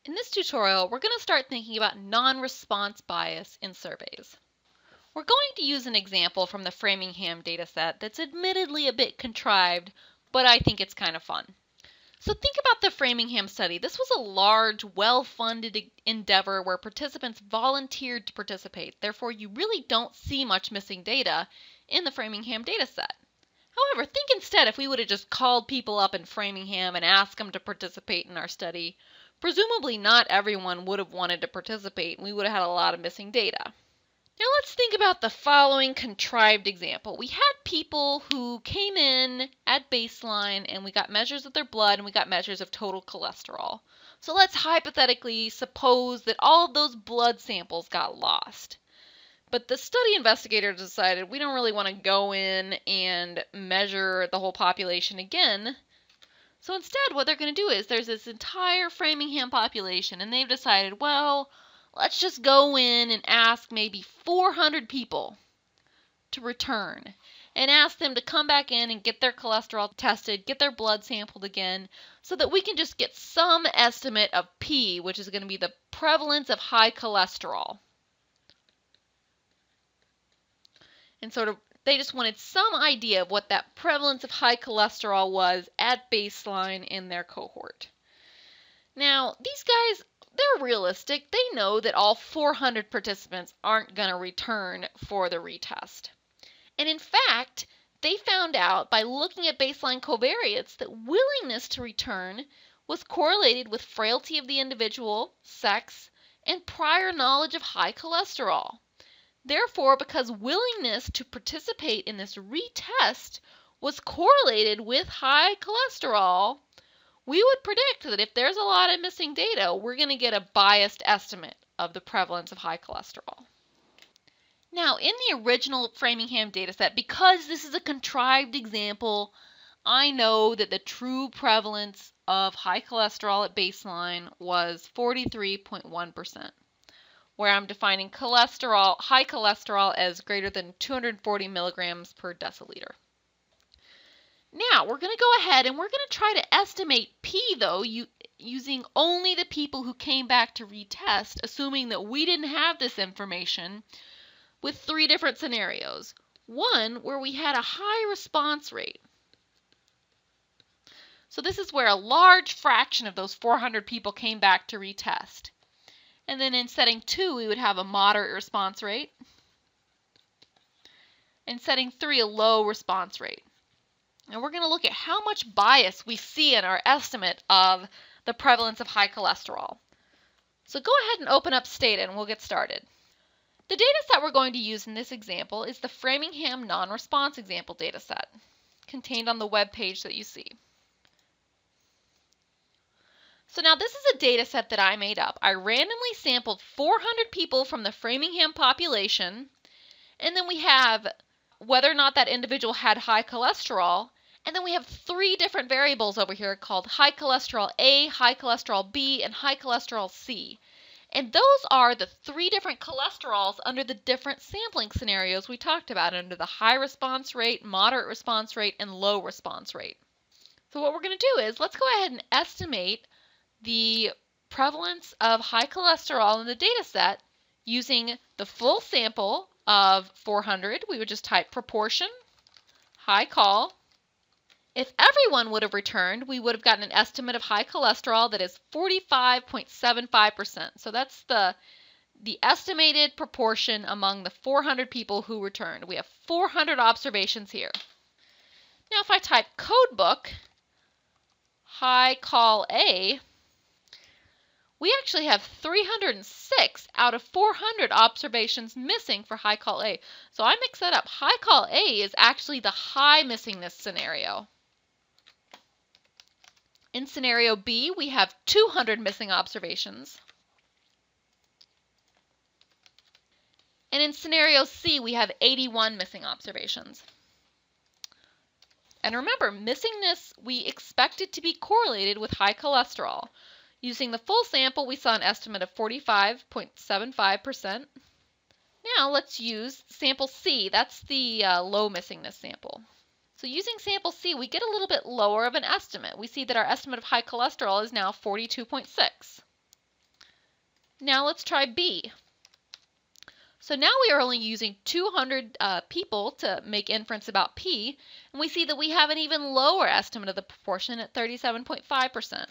In this tutorial, we're going to start thinking about non-response bias in surveys. We're going to use an example from the Framingham dataset that's admittedly a bit contrived, but I think it's kind of fun. So think about the Framingham study. This was a large, well-funded endeavor where participants volunteered to participate. Therefore, you really don't see much missing data in the Framingham dataset. However, think instead if we would have just called people up in Framingham and asked them to participate in our study. Presumably not everyone would have wanted to participate, and we would have had a lot of missing data. Now let's think about the following contrived example. We had people who came in at baseline and we got measures of their blood and we got measures of total cholesterol. So let's hypothetically suppose that all of those blood samples got lost. But the study investigator decided we don't really want to go in and measure the whole population again. So instead, what they're going to do is there's this entire Framingham population, and they've decided, well, let's just go in and ask maybe 400 people to return and ask them to come back in and get their cholesterol tested, get their blood sampled again, so that we can just get some estimate of P, which is going to be the prevalence of high cholesterol. And sort of they just wanted some idea of what that prevalence of high cholesterol was at baseline in their cohort. Now, these guys, they're realistic. They know that all 400 participants aren't going to return for the retest. And in fact, they found out by looking at baseline covariates that willingness to return was correlated with frailty of the individual, sex, and prior knowledge of high cholesterol. Therefore, because willingness to participate in this retest was correlated with high cholesterol, we would predict that if there's a lot of missing data, we're going to get a biased estimate of the prevalence of high cholesterol. Now, in the original Framingham dataset, because this is a contrived example, I know that the true prevalence of high cholesterol at baseline was 43.1%. where I'm defining high cholesterol as greater than 240 milligrams per deciliter. Now, we're going to go ahead and we're going to try to estimate P, though, using only the people who came back to retest, assuming that we didn't have this information, with 3 different scenarios. One, where we had a high response rate. So this is where a large fraction of those 400 people came back to retest. And then in setting 2, we would have a moderate response rate. And setting 3, a low response rate. And we're going to look at how much bias we see in our estimate of the prevalence of high cholesterol. So go ahead and open up Stata and we'll get started. The data set we're going to use in this example is the Framingham non-response example data set, contained on the web page that you see. So now this is a data set that I made up. I randomly sampled 400 people from the Framingham population, and then we have whether or not that individual had high cholesterol, and then we have 3 different variables over here called high cholesterol A, high cholesterol B, and high cholesterol C. And those are the 3 different cholesterols under the different sampling scenarios we talked about, under the high response rate, moderate response rate, and low response rate. So what we're going to do is let's go ahead and estimate the prevalence of high cholesterol in the data set using the full sample of 400. We would just type proportion, high chol. If everyone would have returned, we would have gotten an estimate of high cholesterol that is 45.75%. So that's the estimated proportion among the 400 people who returned. We have 400 observations here. Now if I type codebook, high chol A, we actually have 306 out of 400 observations missing for high chol A. So I mix that up. High chol A is actually the high missingness scenario. In scenario B, we have 200 missing observations. And in scenario C, we have 81 missing observations. And remember, missingness, we expect it to be correlated with high cholesterol. Using the full sample, we saw an estimate of 45.75%. Now let's use sample C. That's the low missingness sample. So using sample C, we get a little bit lower of an estimate. We see that our estimate of high cholesterol is now 42.6. Now let's try B. So now we are only using 200 people to make inference about P, and we see that we have an even lower estimate of the proportion at 37.5%.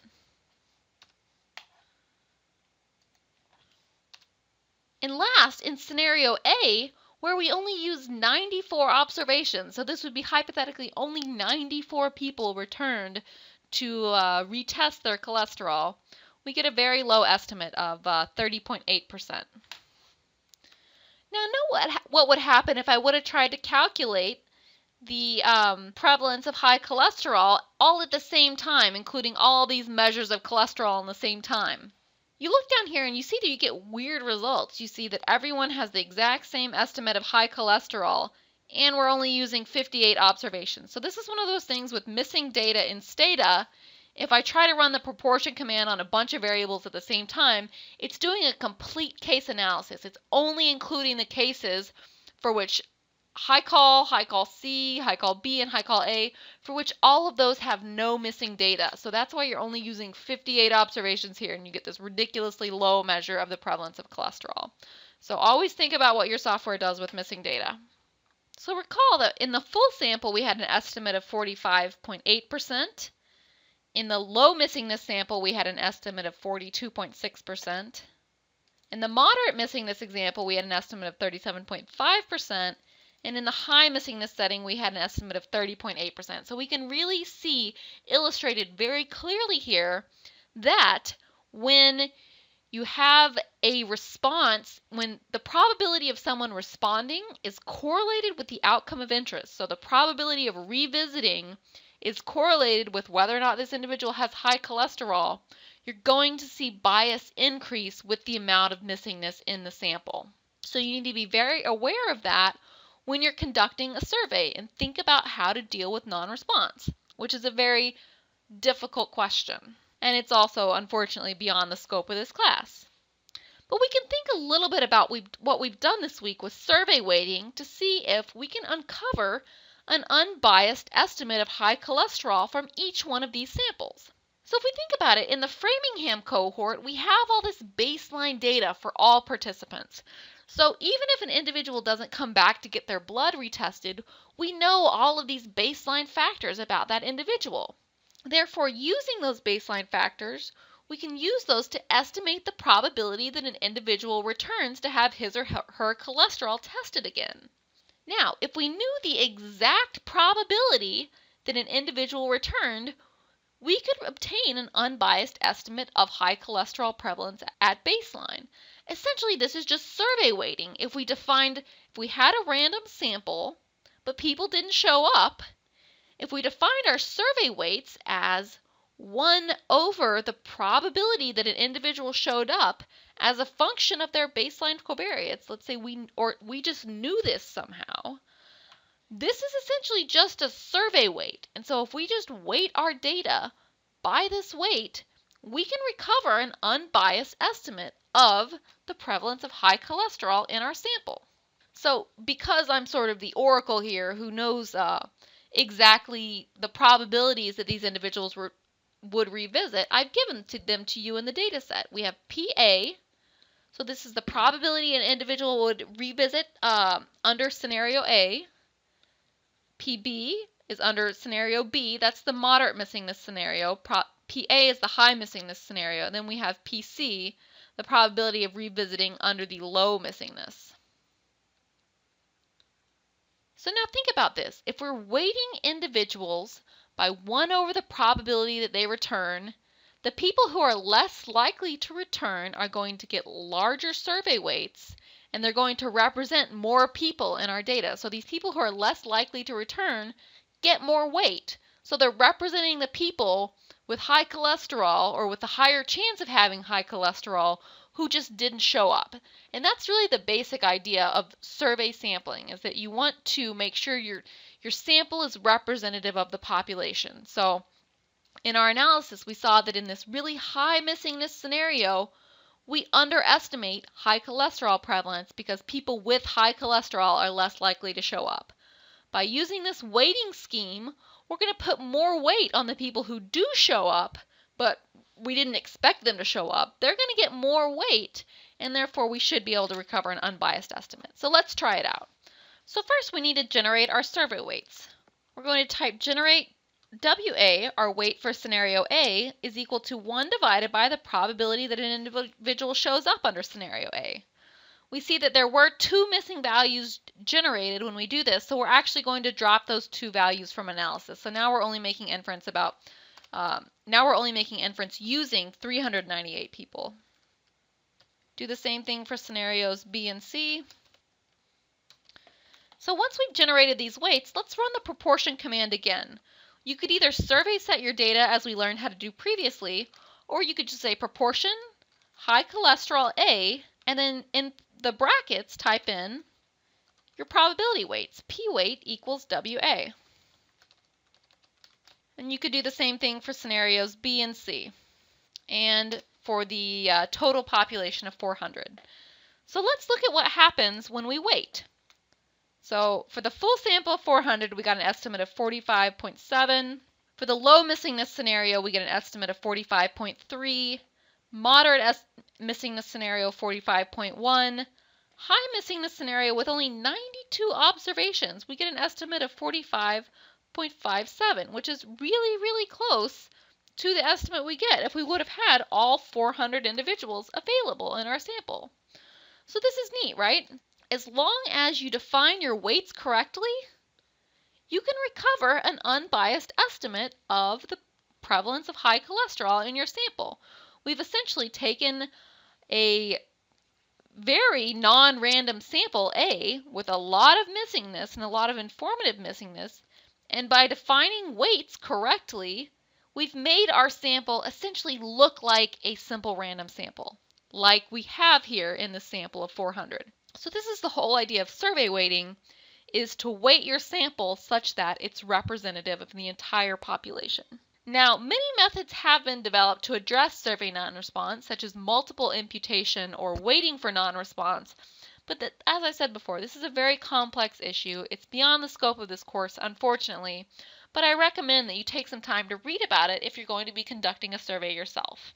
And last, in scenario A, where we only use 94 observations, so this would be hypothetically only 94 people returned to retest their cholesterol, we get a very low estimate of 30.8%. Now, know what would happen if I would have tried to calculate the prevalence of high cholesterol all at the same time, including all these measures of cholesterol in the same time. You look down here and you see that you get weird results. You see that everyone has the exact same estimate of high cholesterol, and we're only using 58 observations. So this is one of those things with missing data in Stata. If I try to run the proportion command on a bunch of variables at the same time, it's doing a complete case analysis. It's only including the cases for which high call C, high call B, and high call A, for which all of those have no missing data. So that's why you're only using 58 observations here, and you get this ridiculously low measure of the prevalence of cholesterol. So always think about what your software does with missing data. So recall that in the full sample, we had an estimate of 45.8%. In the low missingness sample, we had an estimate of 42.6%. In the moderate missingness example, we had an estimate of 37.5%. And in the high missingness setting, we had an estimate of 30.8%. So we can really see illustrated very clearly here that when you have a response, when the probability of someone responding is correlated with the outcome of interest, so the probability of revisiting is correlated with whether or not this individual has high cholesterol, you're going to see bias increase with the amount of missingness in the sample. So you need to be very aware of that when you're conducting a survey and think about how to deal with non-response, which is a very difficult question. And it's also, unfortunately, beyond the scope of this class. But we can think a little bit about what we've done this week with survey weighting to see if we can uncover an unbiased estimate of high cholesterol from each one of these samples. So if we think about it, in the Framingham cohort, we have all this baseline data for all participants. So even if an individual doesn't come back to get their blood retested, we know all of these baseline factors about that individual. Therefore, using those baseline factors, we can use those to estimate the probability that an individual returns to have his or her cholesterol tested again. Now, if we knew the exact probability that an individual returned, we could obtain an unbiased estimate of high cholesterol prevalence at baseline. Essentially, this is just survey weighting. If we had a random sample, but people didn't show up, if we defined our survey weights as 1 over the probability that an individual showed up as a function of their baseline covariates, let's say we just knew this somehow, this is essentially just a survey weight. And so if we just weight our data by this weight, we can recover an unbiased estimate of the prevalence of high cholesterol in our sample. So because I'm sort of the oracle here who knows exactly the probabilities that these individuals would revisit, I've given them to you in the data set. We have PA, so this is the probability an individual would revisit under scenario A. PB is under scenario B, that's the moderate missingness scenario. PA is the high missingness scenario. And then we have PC, the probability of revisiting under the low missingness. So now think about this. If we're weighting individuals by 1 over the probability that they return, the people who are less likely to return are going to get larger survey weights, and they're going to represent more people in our data. So these people who are less likely to return get more weight. So they're representing the people with high cholesterol or with a higher chance of having high cholesterol who just didn't show up. And that's really the basic idea of survey sampling, is that you want to make sure your sample is representative of the population. So in our analysis, we saw that in this really high missingness scenario, we underestimate high cholesterol prevalence because people with high cholesterol are less likely to show up. By using this weighting scheme, we're going to put more weight on the people who do show up, but we didn't expect them to show up, they're going to get more weight, and therefore we should be able to recover an unbiased estimate. So let's try it out. So first we need to generate our survey weights. We're going to type generate WA, our weight for scenario A, is equal to 1 divided by the probability that an individual shows up under scenario A. We see that there were 2 missing values generated when we do this, so we're actually going to drop those 2 values from analysis. So now we're only making inference using 398 people. Do the same thing for scenarios B and C. So once we've generated these weights, let's run the proportion command again. You could either survey set your data as we learned how to do previously, or you could just say proportion, high cholesterol A, and then in the brackets type in your probability weights. P weight equals WA. And you could do the same thing for scenarios B and C, and for the total population of 400. So let's look at what happens when we weight. So for the full sample of 400, we got an estimate of 45.7. For the low missingness scenario, we get an estimate of 45.3. Moderate missingness scenario, 45.1. High missingness scenario with only 92 observations, we get an estimate of 45.57, which is really, really close to the estimate we get if we would have had all 400 individuals available in our sample. So this is neat, right? As long as you define your weights correctly, you can recover an unbiased estimate of the prevalence of high cholesterol in your sample. We've essentially taken a very non-random sample A with a lot of missingness and a lot of informative missingness, and by defining weights correctly, we've made our sample essentially look like a simple random sample, like we have here in the sample of 400. So this is the whole idea of survey weighting, is to weight your sample such that it's representative of the entire population. Now, many methods have been developed to address survey non-response, such as multiple imputation or waiting for non-response, but as I said before, this is a very complex issue. It's beyond the scope of this course, unfortunately, but I recommend that you take some time to read about it if you're going to be conducting a survey yourself.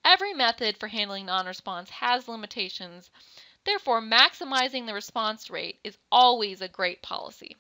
Every method for handling non-response has limitations. Therefore, maximizing the response rate is always a great policy.